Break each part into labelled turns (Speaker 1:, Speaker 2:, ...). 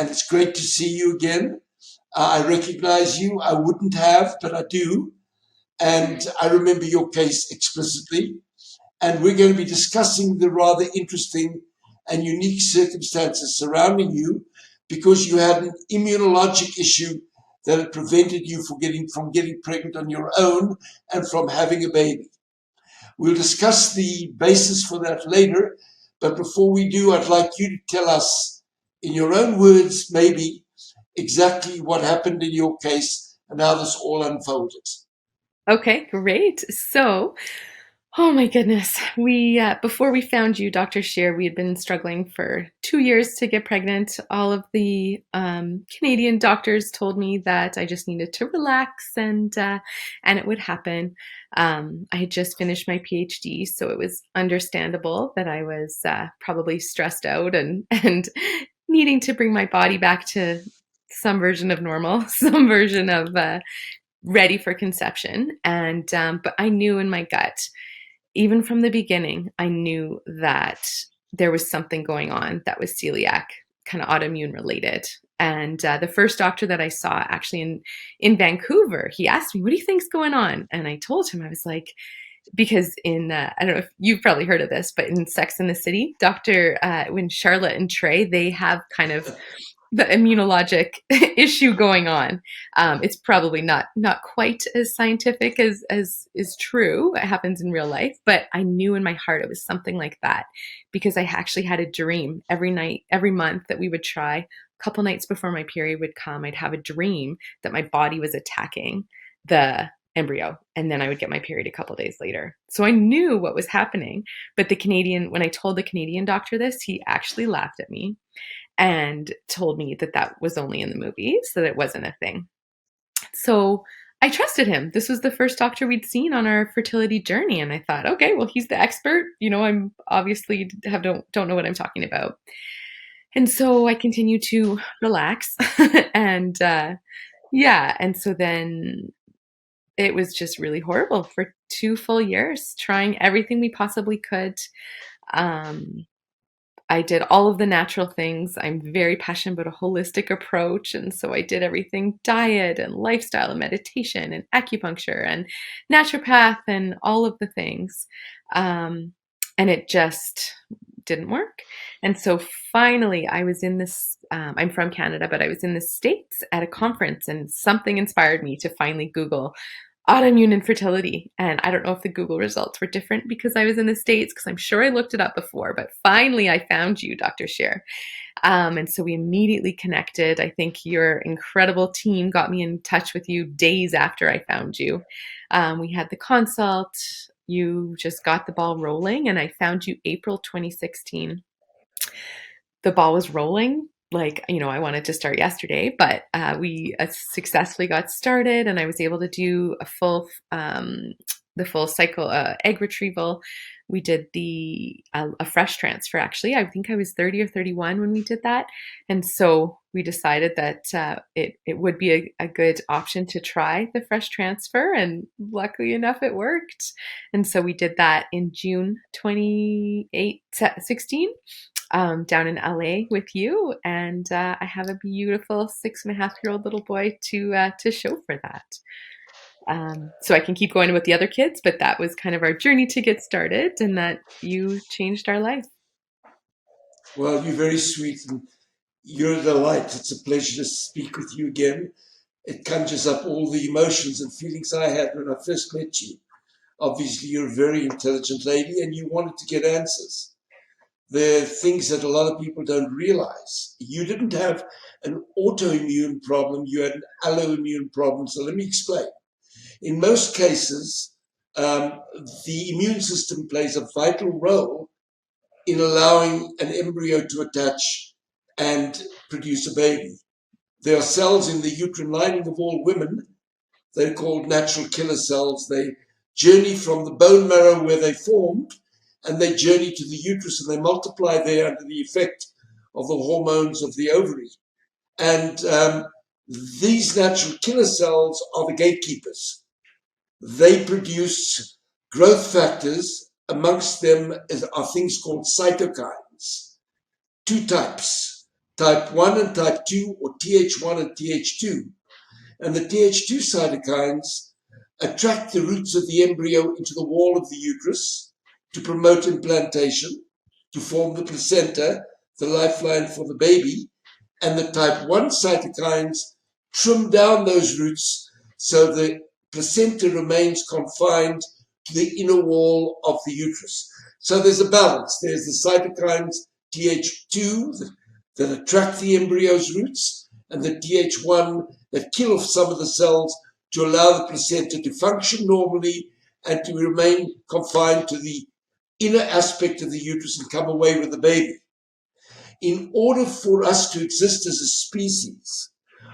Speaker 1: and it's great to see you again. I recognize you. I wouldn't have, but I do. And I remember your case explicitly. And we're going to be discussing the rather interesting and unique circumstances surrounding you because you had an immunologic issue that had prevented you from getting pregnant on your own and from having a baby. We'll discuss the basis for that later, but before we do, I'd like you to tell us, in your own words, maybe, exactly what happened in your case and how this all unfolded.
Speaker 2: Okay, great. So, oh my goodness, we before we found you, Dr. Sher, we had been struggling for 2 years to get pregnant. All of the Canadian doctors told me that I just needed to relax and it would happen. I had just finished my PhD, so it was understandable that I was probably stressed out and needing to bring my body back to some version of normal, some version of ready for conception. And but I knew in my gut, even from the beginning, I knew that there was something going on that was celiac, kind of autoimmune related. And the first doctor that I saw actually in Vancouver, he asked me, "What do you think's going on?" And I told him, I was like, because in I don't know if you've probably heard of this, but in Sex and the City, Doctor when Charlotte and Trey, they have kind of the immunologic issue going on. It's probably not quite as scientific as is true. It happens in real life, but I knew in my heart it was something like that because I actually had a dream every night, every month that we would try. A couple nights before my period would come, I'd have a dream that my body was attacking the embryo, and then I would get my period a couple days later. So I knew what was happening. But when I told the Canadian doctor this, he actually laughed at me and told me that that was only in the movies, that it wasn't a thing. So I trusted him. This was the first doctor we'd seen on our fertility journey, and I thought, okay, well, he's the expert. I'm obviously don't know what I'm talking about. And so I continued to relax, and yeah, and so then it was just really horrible for 2 full years, trying everything we possibly could. Um, I did all of the natural things. I'm very passionate about a holistic approach. And so I did everything: diet and lifestyle and meditation and acupuncture and naturopath and all of the things. And it just didn't work. And so finally, I was in this, I'm from Canada, but I was in the States at a conference, and something inspired me to finally Google autoimmune infertility. And I don't know if the Google results were different because I was in the States, because I'm sure I looked it up before, but finally I found you, Dr. Sher. And so we immediately connected. I think your incredible team got me in touch with you days after I found you. We had the consult. You just got the ball rolling, and I found you April 2016. The ball was rolling. I wanted to start yesterday, but we successfully got started, and I was able to do the full cycle egg retrieval. We did a fresh transfer. Actually, I think I was 30 or 31 when we did that, and so we decided that it would be a good option to try the fresh transfer, and luckily enough, it worked. And so we did that in June 2016. Down in LA with you, and I have a beautiful 6.5-year-old little boy to show for that. So I can keep going with the other kids, but that was kind of our journey to get started, and that you changed our life.
Speaker 1: Well, you're very sweet and you're a delight. It's a pleasure to speak with you again. It conjures up all the emotions and feelings I had when I first met you. Obviously, you're a very intelligent lady and you wanted to get answers. There are things that a lot of people don't realize. You didn't have an autoimmune problem, you had an alloimmune problem. So let me explain. In most cases, the immune system plays a vital role in allowing an embryo to attach and produce a baby. There are cells in the uterine lining of all women. They're called natural killer cells. They journey from the bone marrow where they formed, and they journey to the uterus, and they multiply there under the effect of the hormones of the ovary. And these natural killer cells are the gatekeepers. They produce growth factors. Amongst them are things called cytokines. Two types. type 1 and type 2, or Th1 and Th2. And the Th2 cytokines attract the roots of the embryo into the wall of the uterus to promote implantation, to form the placenta, the lifeline for the baby. And the type 1 cytokines trim down those roots so the placenta remains confined to the inner wall of the uterus. So there's a balance. There's the cytokines Th2 that attract the embryo's roots, and the Th1 that kill off some of the cells to allow the placenta to function normally and to remain confined to the inner aspect of the uterus and come away with the baby. In order for us to exist as a species,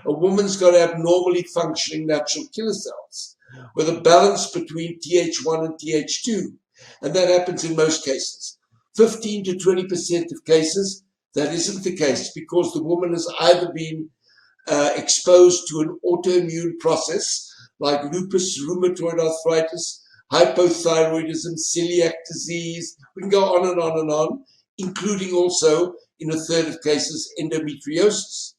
Speaker 1: a woman's got to have normally functioning natural killer cells with a balance between Th1 and Th2. And that happens in most cases. 15 to 20% of cases, that isn't the case because the woman has either been exposed to an autoimmune process like lupus, rheumatoid arthritis, hypothyroidism, celiac disease. We can go on and on and on, including also, in a third of cases, endometriosis.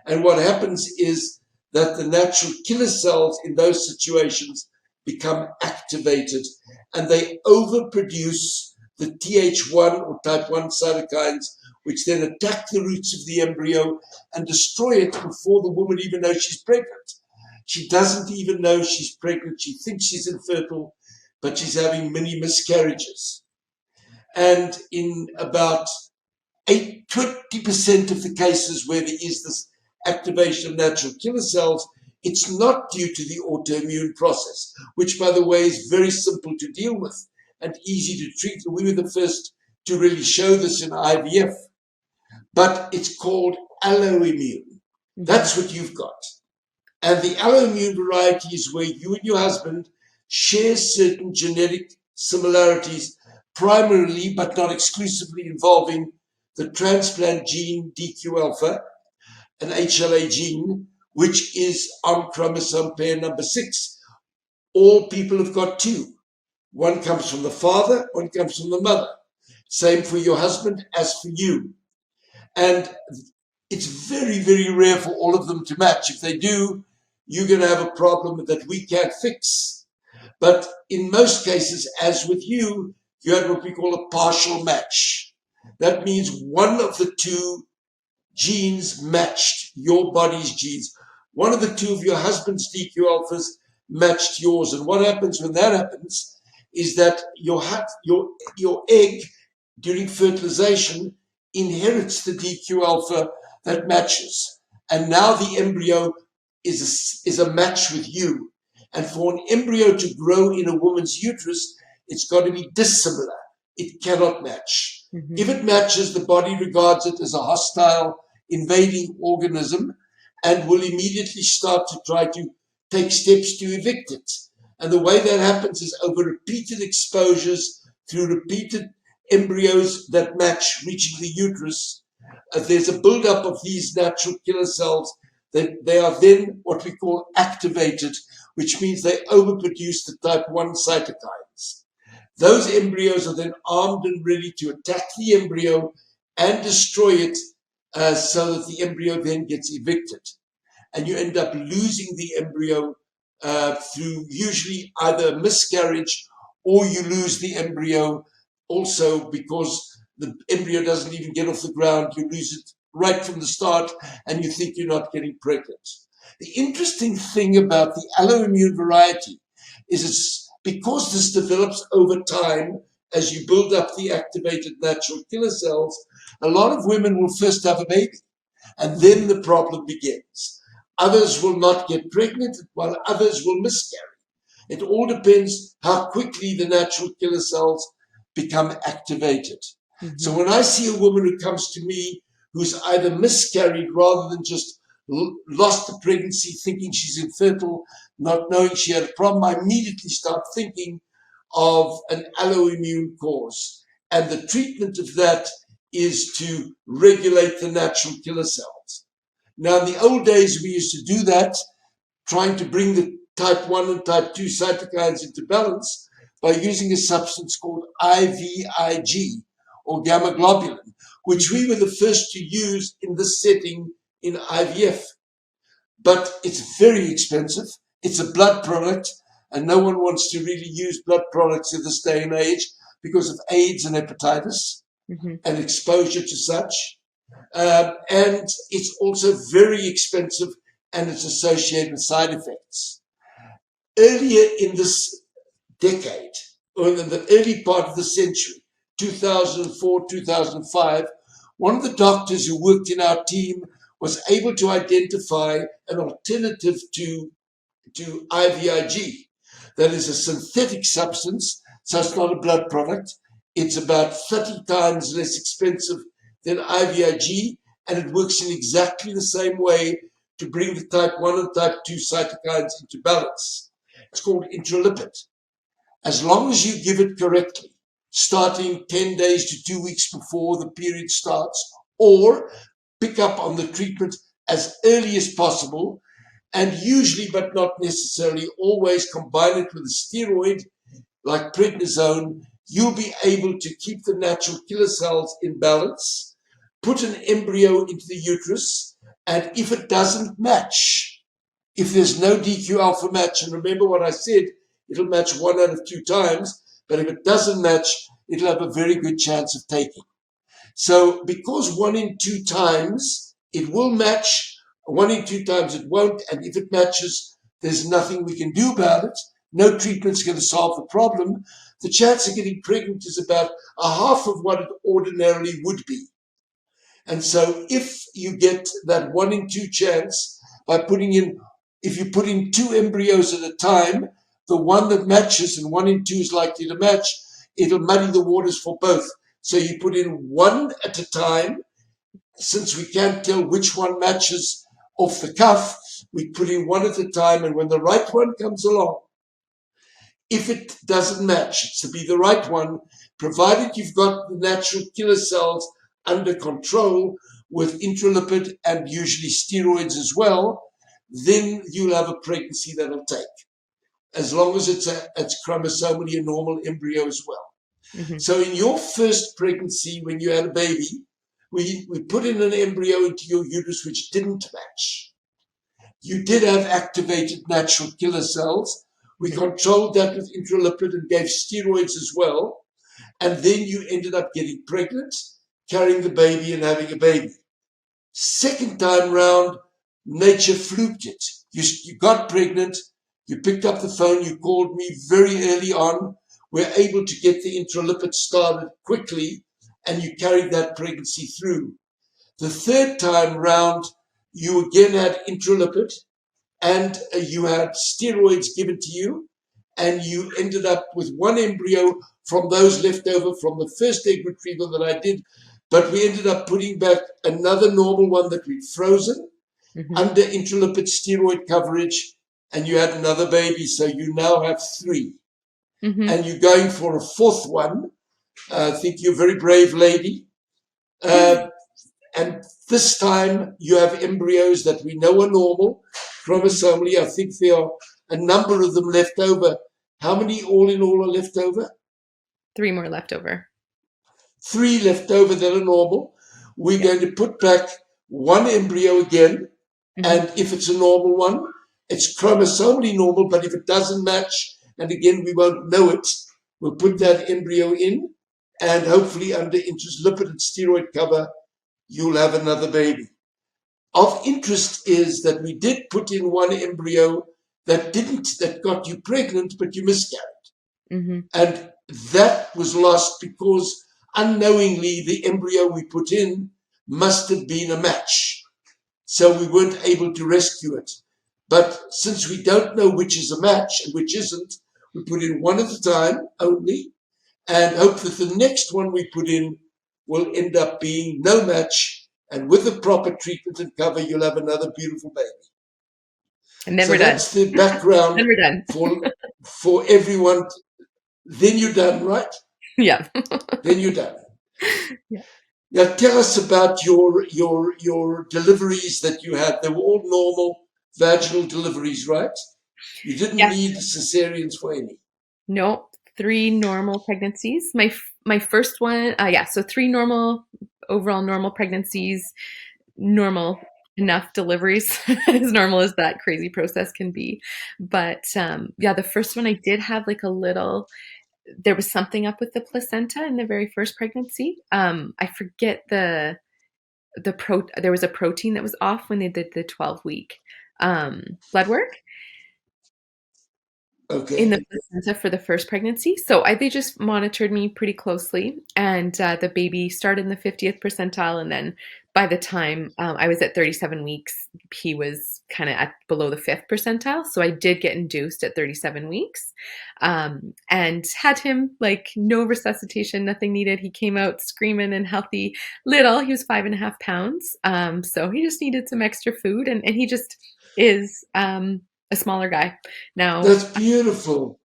Speaker 1: And what happens is that the natural killer cells in those situations become activated and they overproduce the Th1 or type 1 cytokines, which then attack the roots of the embryo and destroy it before the woman even knows she's pregnant. She doesn't even know she's pregnant. She thinks she's infertile, but she's having many miscarriages. And in about 20% of the cases where there is this activation of natural killer cells, it's not due to the autoimmune process, which, by the way, is very simple to deal with and easy to treat. We were the first to really show this in IVF. But it's called alloimmune. That's what you've got. And the alloimmune variety is where you and your husband share certain genetic similarities, primarily but not exclusively involving the transplant gene DQ-alpha, an HLA gene, which is on chromosome pair number 6. All people have got 2. One comes from the father, one comes from the mother. Same for your husband as for you. And it's very, very rare for all of them to match. If they do, you're going to have a problem that we can't fix. But in most cases, as with you, you had what we call a partial match. That means one of the 2 genes matched your body's genes. One of the 2 of your husband's DQ alphas matched yours. And what happens when that happens is that your egg during fertilization inherits the DQ alpha that matches. And now the embryo is a match with you. And for an embryo to grow in a woman's uterus, it's got to be dissimilar. It cannot match. If it matches, the body regards it as a hostile, invading organism and will immediately start to try to take steps to evict it. And the way that happens is over repeated exposures through repeated embryos that match reaching the uterus. There's a buildup of these natural killer cells. They are then what we call activated, which means they overproduce the type 1 cytokines. Those embryos are then armed and ready to attack the embryo and destroy it so that the embryo then gets evicted. And you end up losing the embryo through usually either a miscarriage or you lose the embryo also because the embryo doesn't even get off the ground. You lose it right from the start and you think you're not getting pregnant. The interesting thing about the alloimmune variety is it's because this develops over time as you build up the activated natural killer cells. A lot of women will first have a baby and then the problem begins. Others will not get pregnant while others will miscarry. It all depends how quickly the natural killer cells become activated. So when I see a woman who comes to me who's either miscarried rather than just lost the pregnancy thinking she's infertile, not knowing she had a problem, I immediately start thinking of an alloimmune cause. And the treatment of that is to regulate the natural killer cells. Now, in the old days, we used to do that, trying to bring the type 1 and type 2 cytokines into balance by using a substance called IVIG, or gamma globulin, which we were the first to use in this setting in IVF. But it's very expensive. It's a blood product, and no one wants to really use blood products in this day and age because of AIDS and hepatitis and exposure to such. And it's also very expensive, and it's associated with side effects. Earlier in this decade, or in the early part of the century, 2004, 2005, one of the doctors who worked in our team was able to identify an alternative to IVIG. That is a synthetic substance, so it's not a blood product. It's about 30 times less expensive than IVIG, and it works in exactly the same way to bring the type 1 and type 2 cytokines into balance. It's called intralipid. As long as you give it correctly, starting 10 days to 2 weeks before the period starts, or pick up on the treatment as early as possible, and usually, but not necessarily, always combine it with a steroid like prednisone, you'll be able to keep the natural killer cells in balance, put an embryo into the uterus, and if it doesn't match, if there's no DQ alpha match, and remember what I said, it'll match 1 out of 2 times, but if it doesn't match, it'll have a very good chance of taking. So because 1 in 2 times it will match, 1 in 2 times it won't, and if it matches, there's nothing we can do about it. No treatment's going to solve the problem. The chance of getting pregnant is about a half of what it ordinarily would be. And so if you get that 1 in 2 chance by putting in, if you put in 2 embryos at a time, the one that matches and 1 in 2 is likely to match, it'll muddy the waters for both. So you put in 1 at a time. Since we can't tell which one matches off the cuff, we put in 1 at a time, and when the right one comes along, if it doesn't match, it's to be the right one, provided you've got the natural killer cells under control with intralipid and usually steroids as well, then you'll have a pregnancy that'll take, as long as it's chromosomally a normal embryo as well. So in your first pregnancy, when you had a baby, we put in an embryo into your uterus which didn't match. You did have activated natural killer cells. We controlled that with intralipid and gave steroids as well. And then you ended up getting pregnant, carrying the baby and having a baby. Second time round, nature fluked it. You got pregnant, you picked up the phone, you called me very early on. We're able to get the intralipid started quickly, and you carried that pregnancy through. The third time round, you again had intralipid, and you had steroids given to you, and you ended up with 1 embryo from those left over from the first egg retrieval that I did, but we ended up putting back another normal one that we'd frozen under intralipid steroid coverage, and you had another baby, so you now have 3. And you're going for a 4th one. I think you're a very brave lady. And this time you have embryos that we know are normal. Chromosomally, I think there are a number of them left over. How many all in all are left over?
Speaker 2: 3 more left over.
Speaker 1: 3 left over that are normal. We're going to put back 1 embryo again. And if it's a normal one, it's chromosomally normal, but if it doesn't match, and again, we won't know it, we'll put that embryo in, and hopefully under intralipid and steroid cover, you'll have another baby. Of interest is that we did put in 1 embryo that got you pregnant, but you miscarried. And that was lost because unknowingly the embryo we put in must have been a match. So we weren't able to rescue it. But since we don't know which is a match and which isn't, we put in 1 at a time only, and hope that the next one we put in will end up being no match, and with the proper treatment and cover, you'll have another beautiful baby.
Speaker 2: And then
Speaker 1: so
Speaker 2: we're done.
Speaker 1: that's the background
Speaker 2: Then we're done.
Speaker 1: for everyone. Then you're done, right?
Speaker 2: Yeah.
Speaker 1: Then you're done.
Speaker 2: Yeah.
Speaker 1: Now tell us about your deliveries that you had. They were all normal vaginal deliveries, right? You didn't need cesareans for any.
Speaker 2: No, 3 normal pregnancies. My first one, so 3 normal overall normal pregnancies, normal enough deliveries, as normal as that crazy process can be. But yeah, the first one I did have like a little, there was something up with the placenta in the very first pregnancy. I forget there was a protein that was off when they did the 12-week blood work in the
Speaker 1: Okay.
Speaker 2: placenta for the first pregnancy. So they just monitored me pretty closely, and the baby started in the 50th percentile, and then by the time I was at 37 weeks, he was kind of at below the 5th percentile. So I did get induced at 37 weeks, and had him like no resuscitation, nothing needed. He came out screaming and healthy, little. He was 5.5 pounds, so he just needed some extra food, and he just is a smaller guy now.
Speaker 1: That's beautiful.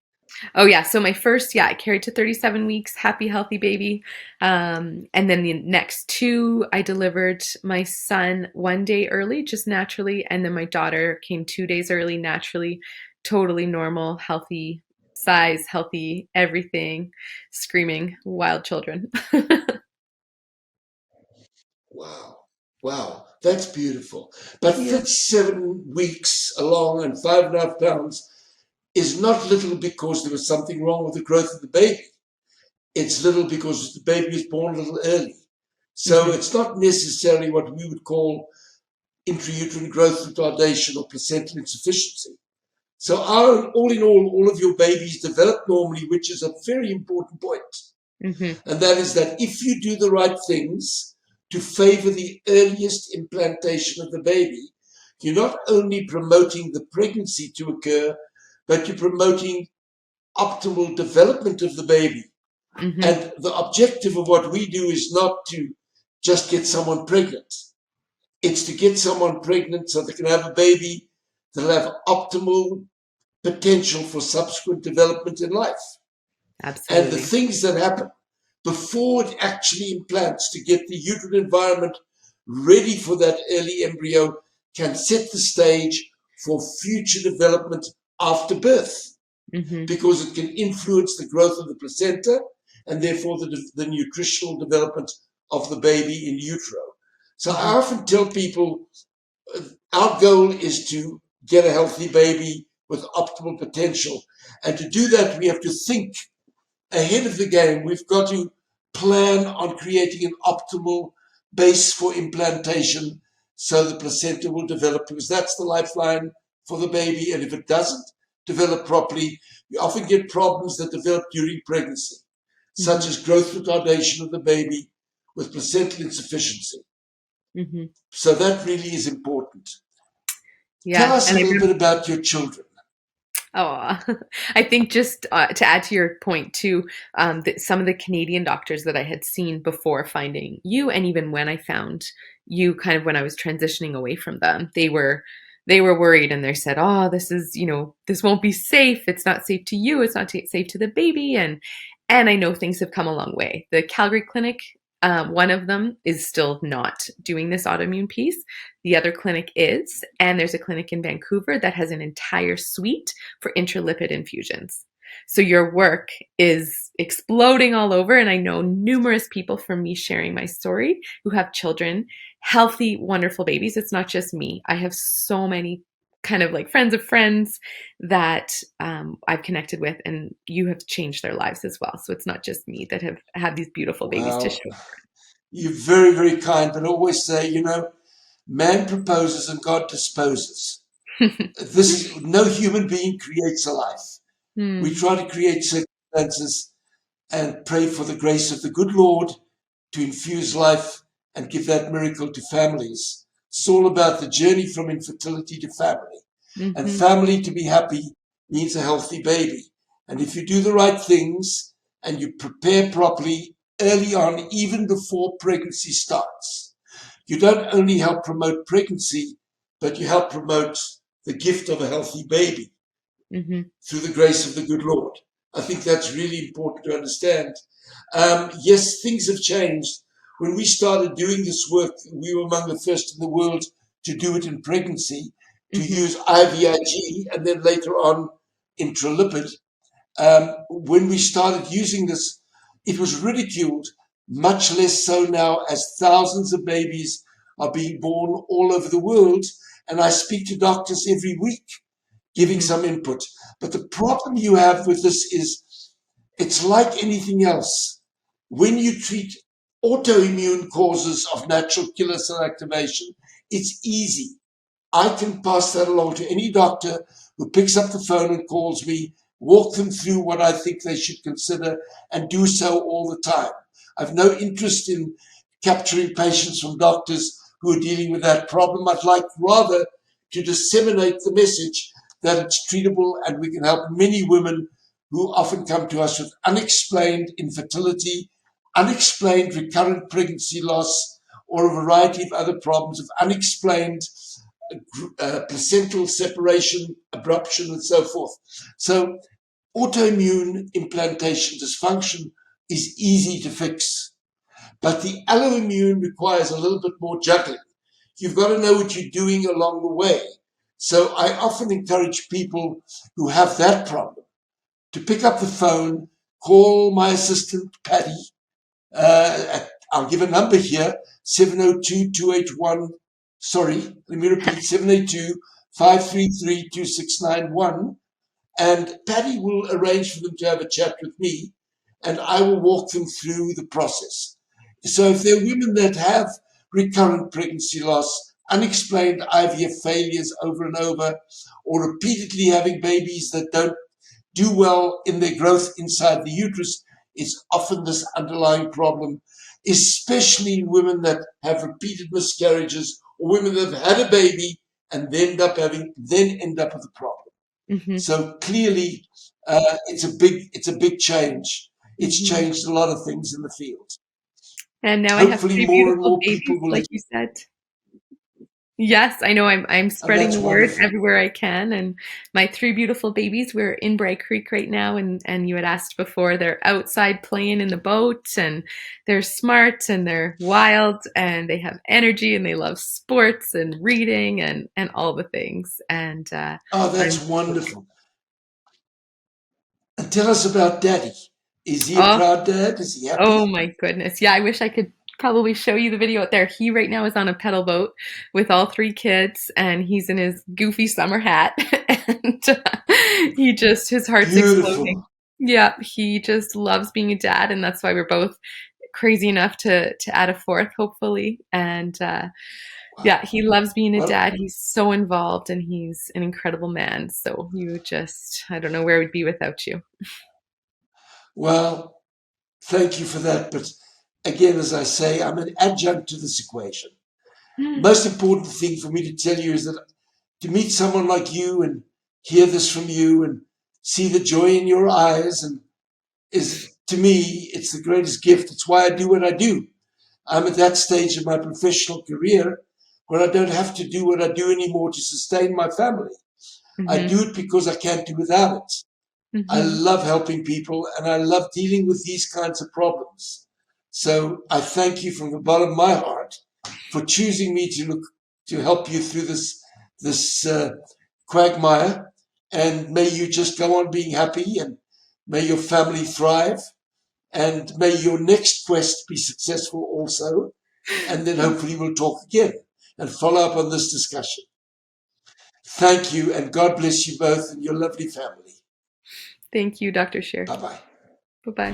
Speaker 2: Oh yeah, so my first, yeah, I carried to 37 weeks, happy, healthy baby. And then the next two, I delivered my son 1 day early, just naturally, and then my daughter came 2 days early, naturally, totally normal, healthy size, healthy everything, screaming wild children.
Speaker 1: Wow. Wow. That's beautiful. But
Speaker 2: Yeah.
Speaker 1: 37 weeks along and 5.5 pounds is not little because there was something wrong with the growth of the baby. It's little because the baby was born a little early. So
Speaker 2: Hmm.
Speaker 1: it's not necessarily what we would call intrauterine growth retardation or placental insufficiency. So all in all of your babies develop normally, which is a very important point.
Speaker 2: Hmm.
Speaker 1: And that is that if you do the right things to favor the earliest implantation of the baby, you're not only promoting the pregnancy to occur, but you're promoting optimal development of the baby.
Speaker 2: Hmm.
Speaker 1: And the objective of what we do is not to just get someone pregnant. It's to get someone pregnant so they can have a baby that'll have optimal potential for subsequent development in life. And the
Speaker 2: Absolutely.
Speaker 1: things that happen before it actually implants to get the uterine environment ready for that early embryo can set the stage for future development after birth,
Speaker 2: Hmm.
Speaker 1: because it can influence the growth of the placenta and therefore the nutritional development of the baby in utero. So I
Speaker 2: Hmm.
Speaker 1: often tell people our goal is to get a healthy baby with optimal potential. And to do that, we have to think ahead of the game. We've got to plan on creating an optimal base for implantation so the placenta will develop, because that's the lifeline for the baby. And if it doesn't develop properly, we often get problems that develop during pregnancy, such
Speaker 2: Hmm.
Speaker 1: as growth retardation of the baby with placental insufficiency.
Speaker 2: Hmm.
Speaker 1: So that really is important. Tell
Speaker 2: Yeah.
Speaker 1: us
Speaker 2: And
Speaker 1: a
Speaker 2: I
Speaker 1: little bit about your children.
Speaker 2: Oh, I think just to add to your point too, that some of the Canadian doctors that I had seen before finding you, and even when I found you, kind of when I was transitioning away from them, they were worried, and they said, "Oh, this is this won't be safe. It's not safe to you. It's not safe to the baby." And I know things have come a long way. The Calgary clinic, one of them is still not doing this autoimmune piece. The other clinic is, and there's a clinic in Vancouver that has an entire suite for intralipid infusions. So your work is exploding all over. And I know numerous people from me sharing my story who have children, healthy, wonderful babies. It's not just me. I have so many kind of like friends of friends that I've connected with, and you have changed their lives as well. So it's not just me that have had these beautiful babies to
Speaker 1: Well,
Speaker 2: show.
Speaker 1: you're very, very kind, but I always say, man proposes and God disposes. This is no human being creates a life. We
Speaker 2: Hmm.
Speaker 1: try to create circumstances and pray for the grace of the good Lord to infuse life and give that miracle to families. It's all about the journey from infertility to family. And
Speaker 2: Hmm.
Speaker 1: family to be happy means a healthy baby. And if you do the right things and you prepare properly early on, even before pregnancy starts, you don't only help promote pregnancy, but you help promote the gift of a healthy baby
Speaker 2: Hmm.
Speaker 1: through the grace of the good Lord. I think that's really important to understand. Yes, things have changed. When we started doing this work, we were among the first in the world to do it in pregnancy, to
Speaker 2: Hmm.
Speaker 1: use IVIG and then later on intralipid. When we started using this, it was ridiculed much less so now as thousands of babies are being born all over the world. And I speak to doctors every week giving some input. But the problem you have with this is it's like anything else. When you treat autoimmune causes of natural killer cell activation, it's easy. I can pass that along to any doctor who picks up the phone and calls me, walk them through what I think they should consider, and do so all the time. I've no interest in capturing patients from doctors who are dealing with that problem. I'd like rather to disseminate the message that it's treatable and we can help many women who often come to us with unexplained infertility, unexplained recurrent pregnancy loss, or a variety of other problems of unexplained placental separation, abruption, and so forth. So autoimmune implantation dysfunction is easy to fix, but the alloimmune requires a little bit more juggling. You've got to know what you're doing along the way. So I often encourage people who have that problem to pick up the phone, call my assistant, Patty. I'll give a number here, 702-281, sorry, let me repeat, 782-533-2691. And Patty will arrange for them to have a chat with me, and I will walk them through the process. So if there are women that have recurrent pregnancy loss, unexplained IVF failures over and over, or repeatedly having babies that don't do well in their growth inside the uterus, is often this underlying problem, especially in women that have repeated miscarriages or women that have had a baby and then end up with a problem.
Speaker 2: Mm-hmm.
Speaker 1: So clearly, it's a big change. It's changed a lot of things in the field.
Speaker 2: And now
Speaker 1: Hopefully,
Speaker 2: I have 3
Speaker 1: more and
Speaker 2: beautiful
Speaker 1: more
Speaker 2: babies,
Speaker 1: people will.
Speaker 2: like you said. Yes, I know I'm spreading the word
Speaker 1: wonderful.
Speaker 2: everywhere I can. And my 3 beautiful babies, we're in Bray Creek right now. And you had asked before, they're outside playing in the boat, and they're smart and they're wild and they have energy and they love sports and reading and all the things. And
Speaker 1: Oh, that's wonderful. And tell us about Daddy. Is he a
Speaker 2: oh,
Speaker 1: proud dad? Is he happy?
Speaker 2: oh my goodness. Yeah, I wish I could probably show you the video out there. He right now is on a pedal boat with all 3 kids, and he's in his goofy summer hat, and he just, his heart's exploding.
Speaker 1: Beautiful.
Speaker 2: Yeah, he just loves being a dad, and that's why we're both crazy enough to add a 4th, hopefully. And yeah, he loves being a dad. He's so involved, and he's an incredible man. So I don't know where we'd be without you.
Speaker 1: Well, thank you for that. But again, as I say, I'm an adjunct to this equation. The most important thing for me to tell you is that to meet someone like you and hear this from you and see the joy in your eyes and is, to me, it's the greatest gift. It's why I do what I do. I'm at that stage of my professional career where I don't have to do what I do anymore to sustain my family. I do it because I can't do without it. I love helping people and I love dealing with these kinds of problems. So I thank you from the bottom of my heart for choosing me to help you through this quagmire. And may you just go on being happy, and may your family thrive, and may your next quest be successful also. And then hopefully we'll talk again and follow up on this discussion. Thank you, and God bless you both and your lovely family.
Speaker 2: Thank you, Dr. Sher.
Speaker 1: Bye-bye.
Speaker 2: Bye-bye.